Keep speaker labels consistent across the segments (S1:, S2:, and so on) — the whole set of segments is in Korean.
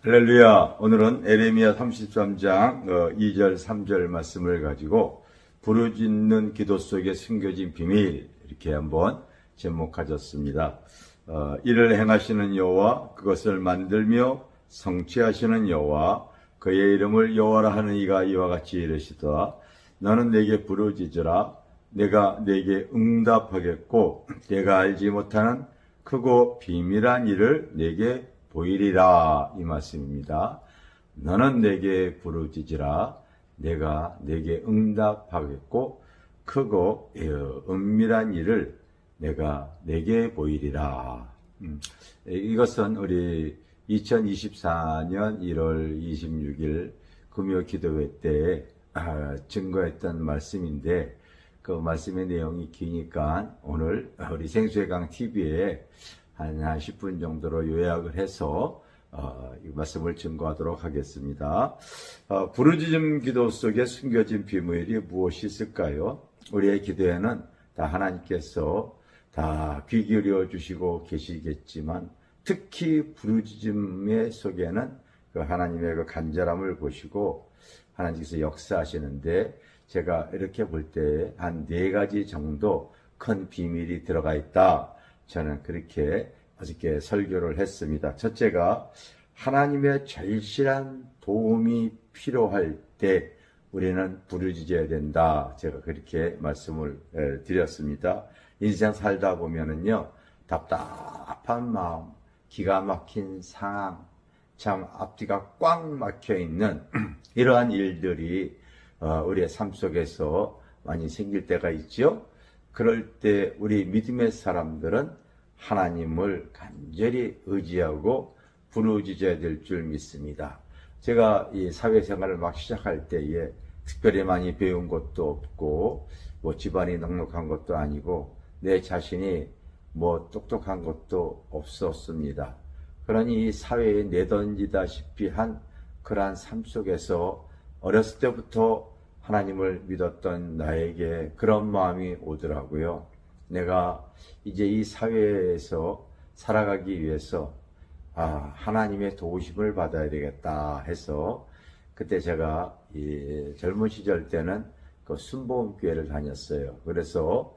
S1: 할렐루야. 오늘은 에레미야 33장 2절 3절 말씀을 가지고 부르짖는 기도 속에 숨겨진 비밀, 이렇게 한번 제목하셨습니다. 이를 행하시는 여호와, 그것을 만들며 성취하시는 여호와, 그의 이름을 여호와라 하는 이가 이와 같이 이르시더라. 너는 내게 부르짖으라. 내가 내게 응답하겠고 내가 알지 못하는 크고 비밀한 일을 내게 보이리라, 이 말씀입니다. 너는 내게 부르짖으라. 내가 내게 응답하겠고 크고 은밀한 일을 내가 내게 보이리라. 이것은 우리 2024년 1월 26일 금요 기도회 때 증거했던 말씀인데, 그 말씀의 내용이 기니까 오늘 우리 생수의 TV에 한 10분 정도로 요약을 해서 이 말씀을 증거하도록 하겠습니다. 부르짖음 기도 속에 숨겨진 비밀이 무엇이 있을까요? 우리의 기도에는 다 하나님께서 다 귀 기울여 주시고 계시겠지만, 특히 부르짖음의 속에는 그 하나님의 그 간절함을 보시고 하나님께서 역사하시는데, 제가 이렇게 볼 때 한 4가지 정도 큰 비밀이 들어가 있다, 저는 그렇게 어저께 설교를 했습니다. 첫째가, 하나님의 절실한 도움이 필요할 때 우리는 부르짖어야 된다, 제가 그렇게 말씀을 드렸습니다. 인생 살다 보면은요, 답답한 마음, 기가 막힌 상황, 참 앞뒤가 꽉 막혀 있는 이러한 일들이 우리의 삶 속에서 많이 생길 때가 있죠. 그럴 때 우리 믿음의 사람들은 하나님을 간절히 의지하고 부르짖어야 될 줄 믿습니다. 제가 이 사회생활을 막 시작할 때에 특별히 많이 배운 것도 없고, 집안이 넉넉한 것도 아니고, 내 자신이 똑똑한 것도 없었습니다. 그러니 이 사회에 내던지다시피 한 그러한 삶 속에서 어렸을 때부터 하나님을 믿었던 나에게 그런 마음이 오더라고요. 내가 이제 이 사회에서 살아가기 위해서 하나님의 도우심을 받아야 되겠다 해서, 그때 제가 이 젊은 시절 때는 그 순복음교회를 다녔어요. 그래서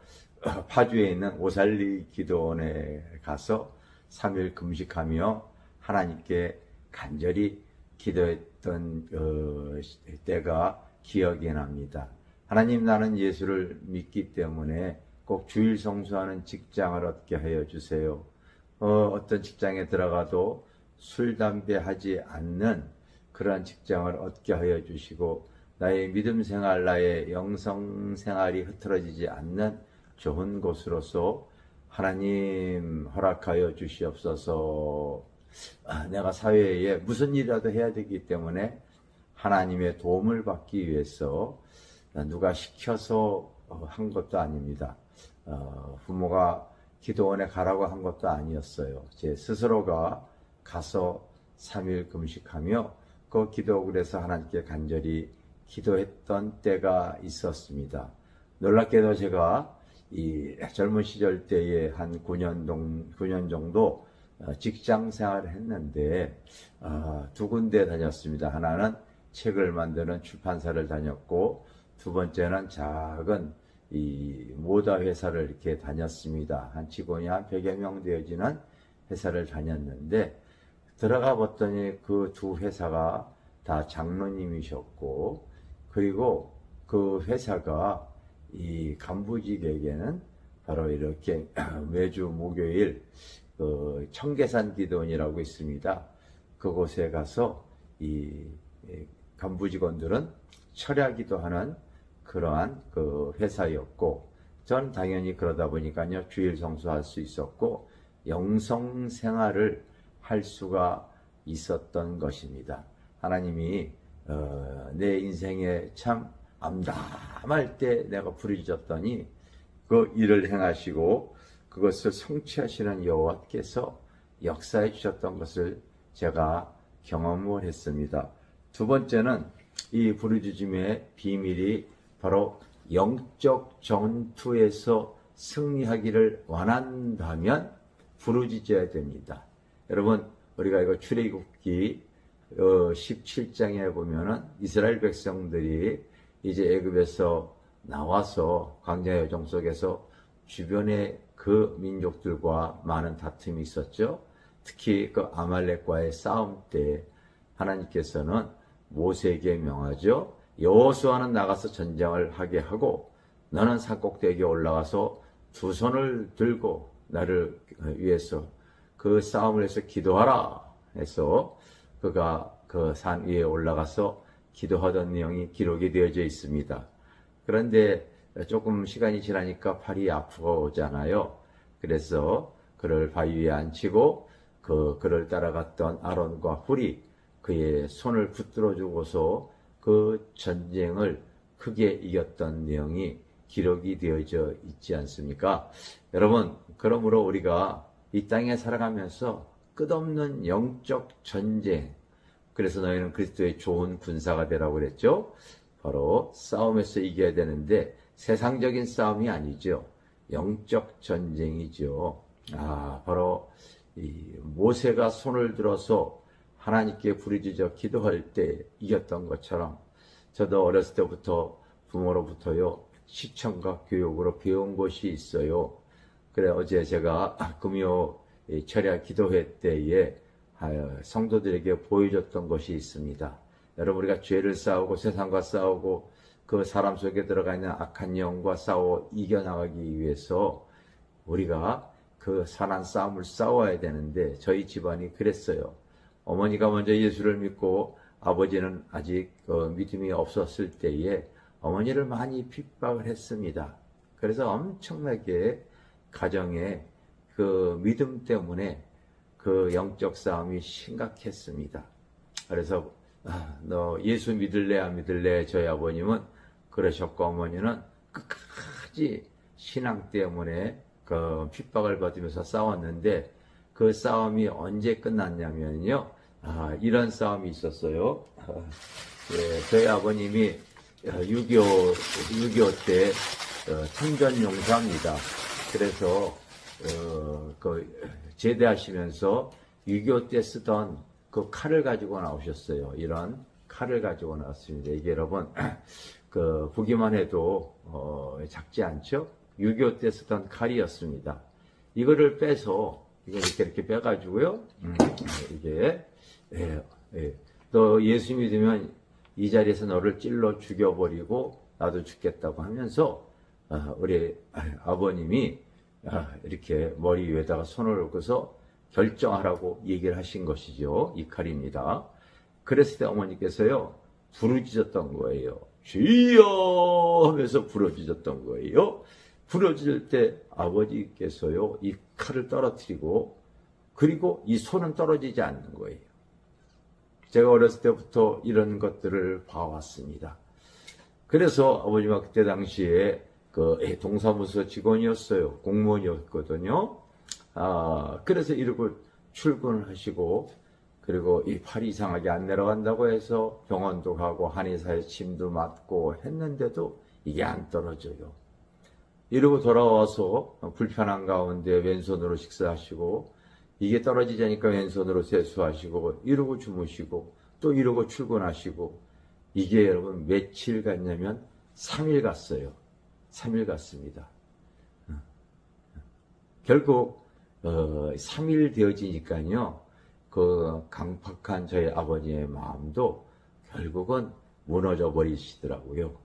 S1: 파주에 있는 오살리 기도원에 가서 3일 금식하며 하나님께 간절히 기도했던 때가 기억이 납니다. 하나님, 나는 예수를 믿기 때문에 꼭 주일 성수하는 직장을 얻게 하여 주세요. 어떤 직장에 들어가도 술, 담배 하지 않는 그러한 직장을 얻게 하여 주시고, 나의 믿음 생활, 나의 영성 생활이 흐트러지지 않는 좋은 곳으로서 하나님 허락하여 주시옵소서. 내가 사회에 무슨 일이라도 해야 되기 때문에 하나님의 도움을 받기 위해서, 누가 시켜서 한 것도 아닙니다. 부모가 기도원에 가라고 한 것도 아니었어요. 제 스스로가 가서 3일 금식하며 그 기도실에서 하나님께 간절히 기도했던 때가 있었습니다. 놀랍게도 제가 이 젊은 시절 때에 한 9년 정도 직장 생활을 했는데, 2군데 다녔습니다. 하나는 책을 만드는 출판사를 다녔고, 2번째는 작은 이 모다 회사를 이렇게 다녔습니다. 한 직원이 한 100여 명 되어지는 회사를 다녔는데, 들어가 봤더니 그 2 회사가 다 장로님이셨고, 그리고 그 회사가 이 간부직에게는 바로 이렇게 매주 목요일 그 청계산 기도원이라고 있습니다. 그곳에 가서 이 간부 직원들은 철야기도 하는 그러한 그 회사였고, 전 당연히 그러다 보니까요, 주일 성수할 수 있었고 영성 생활을 할 수가 있었던 것입니다. 하나님이 내 인생에 참 암담할 때 내가 부르짖었더니 그 일을 행하시고 그것을 성취하시는 여호와께서 역사해 주셨던 것을 제가 경험을 했습니다. 2번째는 이 부르짖음의 비밀이 바로 영적 전투에서 승리하기를 원한다면 부르짖어야 됩니다. 여러분, 우리가 이거 출애굽기 17장에 보면은 이스라엘 백성들이 이제 애굽에서 나와서 광야의 여정 속에서 주변에 그 민족들과 많은 다툼이 있었죠. 특히 그 아말렉과의 싸움 때 하나님께서는 모세에게 명하죠. 여호수아는 나가서 전쟁을 하게 하고 너는 산꼭대기에 올라가서 두 손을 들고 나를 위해서 그 싸움을 해서 기도하라 해서 그가 그 산 위에 올라가서 기도하던 내용이 기록이 되어져 있습니다. 그런데 조금 시간이 지나니까 팔이 아프잖아요. 그래서 그를 바위 위에 앉히고 그를 따라갔던 아론과 훌이 그의 손을 붙들어 주고서 그 전쟁을 크게 이겼던 내용이 기록이 되어져 있지 않습니까? 여러분, 그러므로 우리가 이 땅에 살아가면서 끝없는 영적 전쟁, 그래서 너희는 그리스도의 좋은 군사가 되라고 그랬죠? 바로 싸움에서 이겨야 되는데 세상적인 싸움이 아니죠. 영적 전쟁이죠. 바로 이 모세가 손을 들어서 하나님께 부르짖어 기도할 때 이겼던 것처럼 저도 어렸을 때부터 부모로부터요 시청각 교육으로 배운 것이 있어요. 그래 어제 제가 금요 철야 기도회 때에 성도들에게 보여줬던 것이 있습니다. 여러분, 우리가 죄를 싸우고 세상과 싸우고 그 사람 속에 들어가 있는 악한 영과 싸워 이겨나가기 위해서 우리가 그 선한 싸움을 싸워야 되는데 저희 집안이 그랬어요. 어머니가 먼저 예수를 믿고 아버지는 아직 믿음이 없었을 때에 어머니를 많이 핍박을 했습니다. 그래서 엄청나게 가정에 그 믿음 때문에 그 영적 싸움이 심각했습니다. 그래서 너 예수 믿을래 안 믿을래 저희 아버님은 그러셨고 어머니는 끝까지 신앙 때문에 그 핍박을 받으면서 싸웠는데 그 싸움이 언제 끝났냐면요. 이런 싸움이 있었어요. 저희 아버님이 6.25 때 참전용사입니다. 그래서 제대하시면서 6.25 때 쓰던 그 칼을 가지고 나오셨어요. 이런 칼을 가지고 나왔습니다. 이게 여러분 보기만 해도 작지 않죠? 6.25 때 쓰던 칼이었습니다. 이거를 빼서 이렇게 빼가지고요. 이게 너 예수 믿으면 이 자리에서 너를 찔러 죽여버리고 나도 죽겠다고 하면서 우리 아버님이 이렇게 머리 위에다가 손을 얹고서 결정하라고 얘기를 하신 것이죠. 이 칼입니다. 그랬을 때 어머니께서요 부르짖었던 거예요. 주여 하면서 부르짖었던 거예요. 부러질 때 아버지께서요 이 칼을 떨어뜨리고 그리고 이 손은 떨어지지 않는 거예요. 제가 어렸을 때부터 이런 것들을 봐왔습니다. 그래서 아버지가 그때 당시에 동사무소 직원이었어요. 공무원이었거든요. 그래서 이러고 출근을 하시고 그리고 이 팔이 이상하게 안 내려간다고 해서 병원도 가고 한의사에 침도 맞고 했는데도 이게 안 떨어져요. 이러고 돌아와서 불편한 가운데 왼손으로 식사하시고 이게 떨어지지 않으니까 왼손으로 세수하시고 이러고 주무시고 또 이러고 출근하시고 이게 여러분 며칠 갔냐면 3일 갔어요. 3일 갔습니다. 결국 3일 되어지니까요. 그 강팍한 저희 아버지의 마음도 결국은 무너져 버리시더라고요.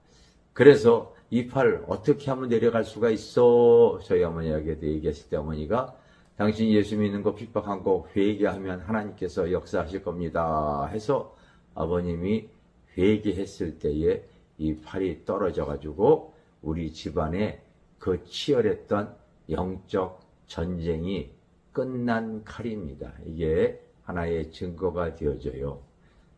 S1: 그래서 이 팔 어떻게 하면 내려갈 수가 있어? 저희 어머니에게 얘기했을 때 어머니가 당신 예수 믿는 거 핍박한 거 회개하면 하나님께서 역사하실 겁니다 해서 아버님이 회개했을 때에 이 팔이 떨어져 가지고 우리 집안에 그 치열했던 영적 전쟁이 끝난 칼입니다. 이게 하나의 증거가 되어져요.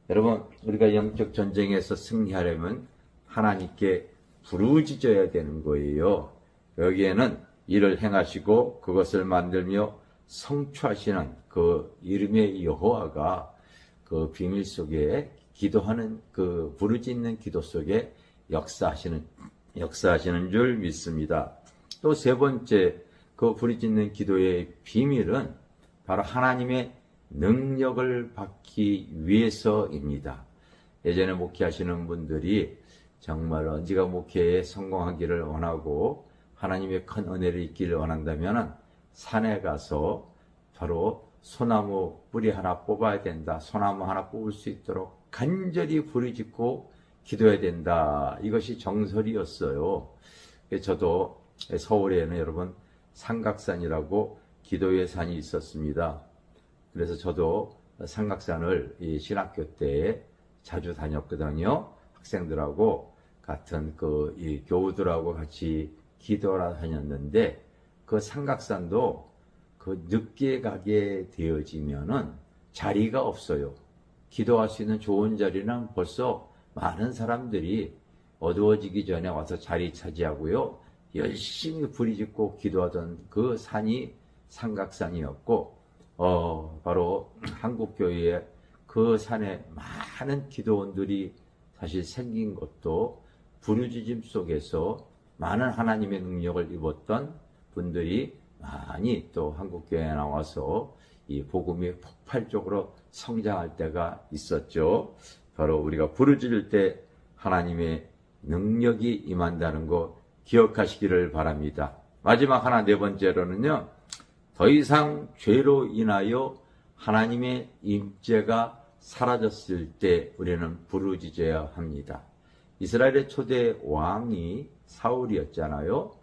S1: 여러분, 우리가 영적 전쟁에서 승리하려면 하나님께 부르짖어야 되는 거예요. 여기에는 이를 행하시고 그것을 만들며 성취하시는 그 이름의 여호와가 그 비밀 속에 기도하는 그 부르짖는 기도 속에 역사하시는 줄 믿습니다. 또 세 번째 그 부르짖는 기도의 비밀은 바로 하나님의 능력을 받기 위해서입니다. 예전에 목회하시는 분들이 정말 언제가 목회에 성공하기를 원하고 하나님의 큰 은혜를 있기를 원한다면 산에 가서 바로 소나무 뿌리 하나 뽑아야 된다. 소나무 하나 뽑을 수 있도록 간절히 부르짖고 기도해야 된다. 이것이 정설이었어요. 저도 서울에는 여러분 삼각산이라고 기도의 산이 있었습니다. 그래서 저도 삼각산을 이 신학교 때 자주 다녔거든요. 학생들하고 같은 이 교우들하고 같이 기도하러 다녔는데 그 삼각산도 늦게 가게 되어지면은 자리가 없어요. 기도할 수 있는 좋은 자리는 벌써 많은 사람들이 어두워지기 전에 와서 자리 차지하고요. 열심히 부르짖고 기도하던 그 산이 삼각산이었고, 바로 한국교회에 그 산에 많은 기도원들이 사실 생긴 것도 부르짖음 속에서 많은 하나님의 능력을 입었던 분들이 많이 또 한국교회에 나와서 이 복음이 폭발적으로 성장할 때가 있었죠. 바로 우리가 부르짖을 때 하나님의 능력이 임한다는 거 기억하시기를 바랍니다. 마지막 하나, 네 번째로는요, 더 이상 죄로 인하여 하나님의 임재가 사라졌을 때 우리는 부르짖어야 합니다. 이스라엘의 초대 왕이 사울이었잖아요.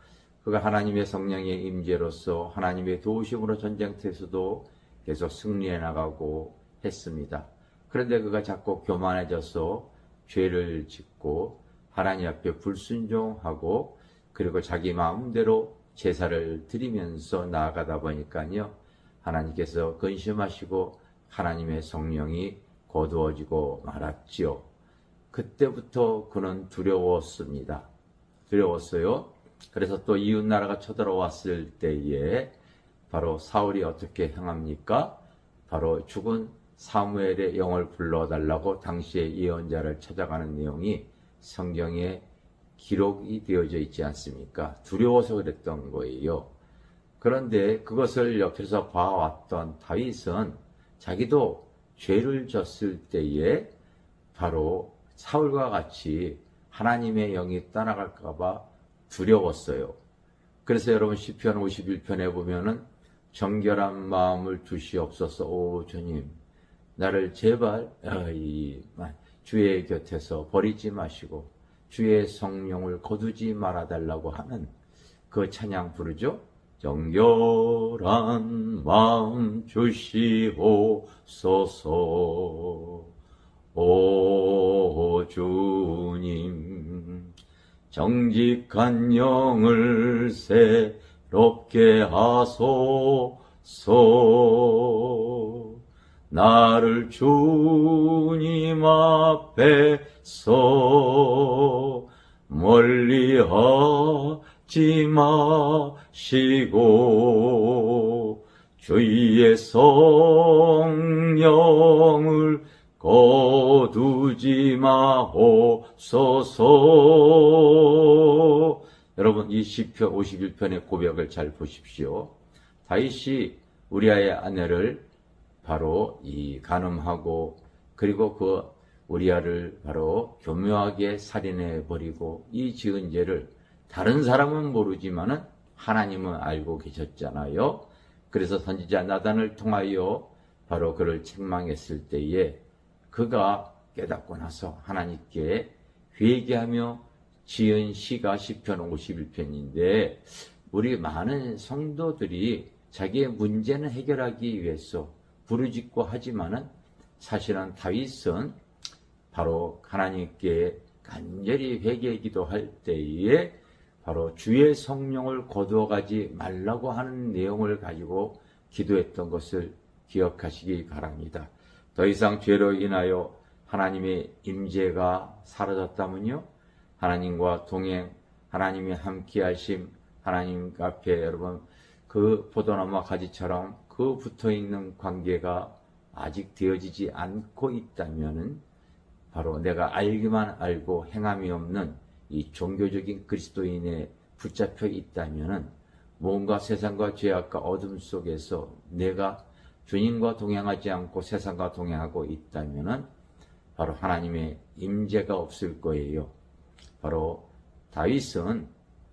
S1: 그가 하나님의 성령의 임재로서 하나님의 도우심으로 전쟁터에서도 계속 승리해 나가고 했습니다. 그런데 그가 자꾸 교만해져서 죄를 짓고 하나님 앞에 불순종하고 그리고 자기 마음대로 제사를 드리면서 나아가다 보니까요, 하나님께서 근심하시고 하나님의 성령이 거두어지고 말았지요. 그때부터 그는 두려웠습니다. 두려웠어요. 그래서 또 이웃나라가 쳐들어왔을 때에 바로 사울이 어떻게 행합니까? 바로 죽은 사무엘의 영을 불러달라고 당시의 예언자를 찾아가는 내용이 성경에 기록이 되어져 있지 않습니까? 두려워서 그랬던 거예요. 그런데 그것을 옆에서 봐왔던 다윗은 자기도 죄를 졌을 때에 바로 사울과 같이 하나님의 영이 떠나갈까 봐 두려웠어요. 그래서 여러분 시편 51편에 보면은 정결한 마음을 두시옵소서. 오 주님, 나를 제발 주의 곁에서 버리지 마시고 주의 성령을 거두지 말아달라고 하는 그 찬양 부르죠. 정결한 마음 주시옵소서. 오 주님, 정직한 영을 새롭게 하소서. 나를 주님 앞에서 멀리하지 마시고 주의 성령을 거두지 마옵소서. 여러분, 이 시편 51편의 고백을 잘 보십시오. 다윗이 우리아의 아내를 바로 간음하고 그리고 그 우리아를 바로 교묘하게 살인해 버리고 이 지은 죄를 다른 사람은 모르지만은 하나님은 알고 계셨잖아요. 그래서 선지자 나단을 통하여 바로 그를 책망했을 때에 그가 깨닫고 나서 하나님께 회개하며 지은 시가 시편 51편인데 우리 많은 성도들이 자기의 문제는 해결하기 위해서 부르짖고 하지만은 사실은 다윗은 바로 하나님께 간절히 회개 기도할 때에 바로 주의 성령을 거두어가지 말라고 하는 내용을 가지고 기도했던 것을 기억하시기 바랍니다. 더 이상 죄로 인하여 하나님의 임재가 사라졌다면요, 하나님과 동행, 하나님이 함께하심, 하나님 앞에 여러분 그 포도나무와 가지처럼 그 붙어있는 관계가 아직 되어지지 않고 있다면은 바로 내가 알기만 알고 행함이 없는 이 종교적인 그리스도인에 붙잡혀 있다면은 뭔가 세상과 죄악과 어둠 속에서 내가 주님과 동행하지 않고 세상과 동행하고 있다면은 바로 하나님의 임재가 없을 거예요. 바로 다윗은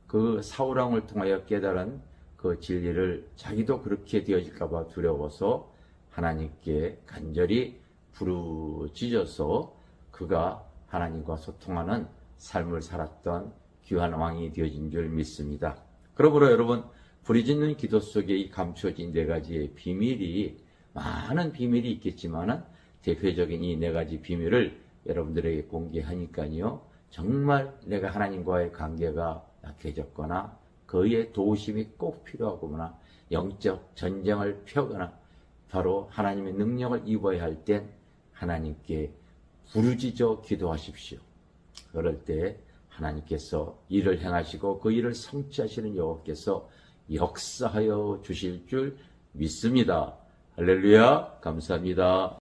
S1: 그 사울왕을 통하여 깨달은 그 진리를 자기도 그렇게 되어질까봐 두려워서 하나님께 간절히 부르짖어서 그가 하나님과 소통하는 삶을 살았던 귀한 왕이 되어진 줄 믿습니다. 그러므로 여러분, 부르짖는 기도 속에 이 감추어진 네 가지의 비밀이, 많은 비밀이 있겠지만은 대표적인 이 네 가지 비밀을 여러분들에게 공개하니까요, 정말 내가 하나님과의 관계가 약해졌거나 그의 도우심이 꼭 필요하거나 영적 전쟁을 펴거나 바로 하나님의 능력을 입어야 할 땐 하나님께 부르짖어 기도하십시오. 그럴 때 하나님께서 일을 행하시고 그 일을 성취하시는 여호와께서 역사하여 주실 줄 믿습니다. 할렐루야, 감사합니다.